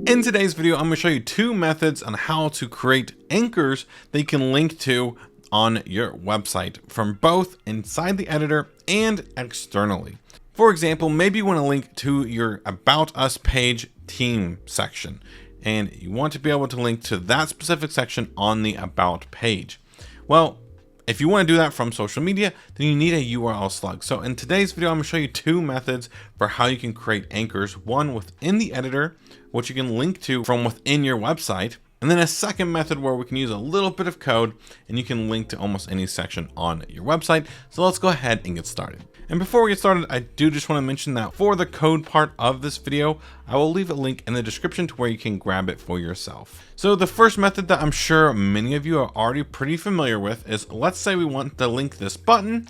In today's video, I'm going to show you two methods on how to create anchors that you can link to on your website from both inside the editor and externally. For example, maybe you want to link to your About Us page team section, and you want to be able to link to that specific section on the About page. Well, if you want to do that from social media, then you need a URL slug. So in today's video, I'm going to show you two methods for how you can create anchors, one within the editor, which you can link to from within your website, and then a second method where we can use a little bit of code and you can link to almost any section on your website. So let's go ahead and get started. And before we get started, I do just want to mention that for the code part of this video, I will leave a link in the description to where you can grab it for yourself. So the first method that I'm sure many of you are already pretty familiar with is, let's say we want to link this button,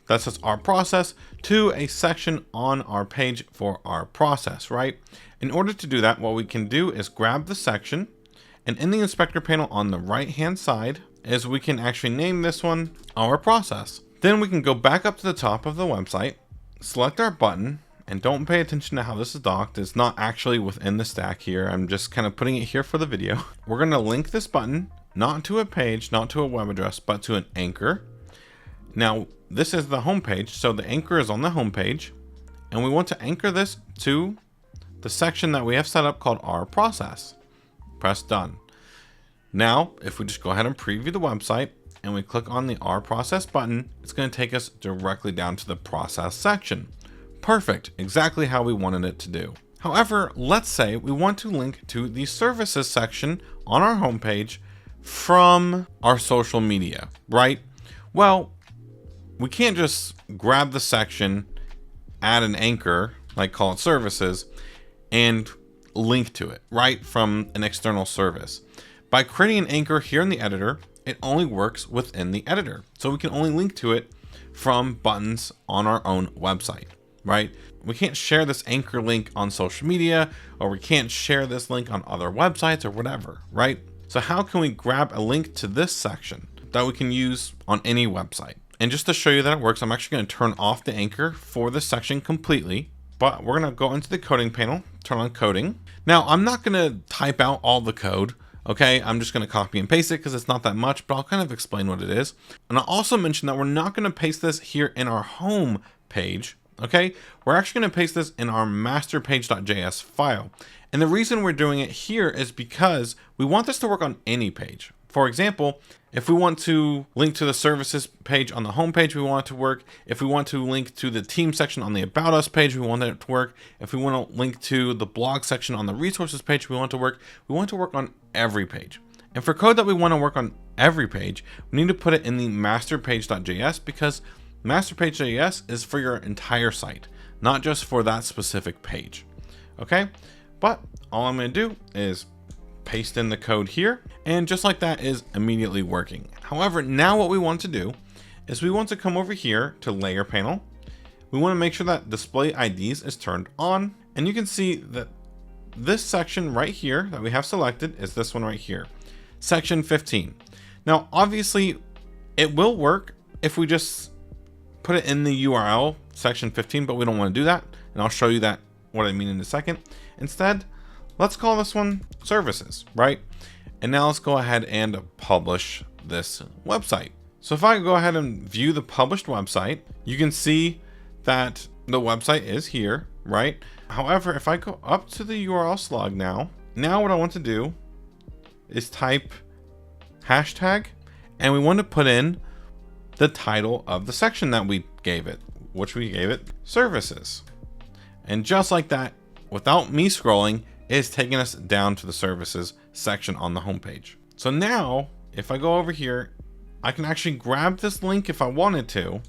that says our process, to a section on our page for our process, right? In order to do that, what we can do is grab the section, and in the inspector panel on the right hand side is we can actually name this one our process. Then we can go back up to the top of the website, select our button, and don't pay attention to how this is docked. It's not actually within the stack here. I'm just kind of putting it here for the video. We're going to link this button, not to a page, not to a web address, but to an anchor. Now, this is the home page, so the anchor is on the home page, and we want to anchor this to the section that we have set up called our process. Press done. Now, if we just go ahead and preview the website and we click on the Our Process button, it's going to take us directly down to the process section. Perfect, exactly how we wanted it to do. However, let's say we want to link to the services section on our homepage from our social media, right? Well, we can't just grab the section, add an anchor, like call it services, and link to it, right, from an external service. By creating an anchor here in the editor, it only works within the editor. So we can only link to it from buttons on our own website, right? We can't share this anchor link on social media, or we can't share this link on other websites or whatever, right? So how can we grab a link to this section that we can use on any website? And just to show you that it works, I'm actually going to turn off the anchor for this section completely, but we're going to go into the coding panel, turn on coding. Now, I'm not going to type out all the code. Okay, I'm just going to copy and paste it because it's not that much, but I'll kind of explain what it is. And I'll also mention that we're not going to paste this here in our home page. Okay, we're actually going to paste this in our master page.js file. And the reason we're doing it here is because we want this to work on any page. For example, if we want to link to the services page on the home page, we want it to work. If we want to link to the team section on the About Us page, we want it to work. If we want to link to the blog section on the resources page, we want it to work. We want it to work on every page. And for code that we want to work on every page, we need to put it in the master page.js because master page.js is for your entire site, not just for that specific page. Okay, but all I'm going to do is paste in the code here, and just like that is immediately working. However, now what we want to do is we want to come over here to layer panel. We want to make sure that display IDs is turned on, and you can see that this section right here that we have selected is this one right here, section 15. Now, obviously it will work if we just put it in the URL section 15, but we don't want to do that. And I'll show you that what I mean in a second. Instead, let's call this one services, right? And now let's go ahead and publish this website. So if I go ahead and view the published website, you can see that the website is here, right? However, if I go up to the URL slug now what I want to do is type hashtag, and we want to put in the title of the section that we gave it, which we gave it services. And just like that, without me scrolling, it's taking us down to the services section on the homepage. So now, if I go over here, I can actually grab this link if I wanted to,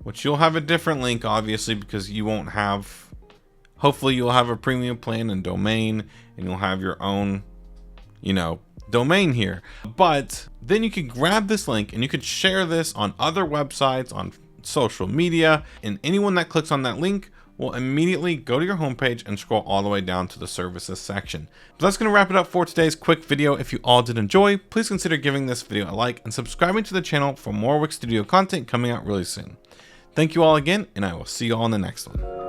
which you'll have a different link, obviously, because you won't have, hopefully you'll have a premium plan and domain, and you'll have your own, domain here. But then you can grab this link and you could share this on other websites, on social media, and anyone that clicks on that link will immediately go to your homepage and scroll all the way down to the services section. So that's going to wrap it up for today's quick video. If you all did enjoy, please consider giving this video a like and subscribing to the channel for more Wix Studio content coming out really soon. Thank you all again, and I will see you all in the next one.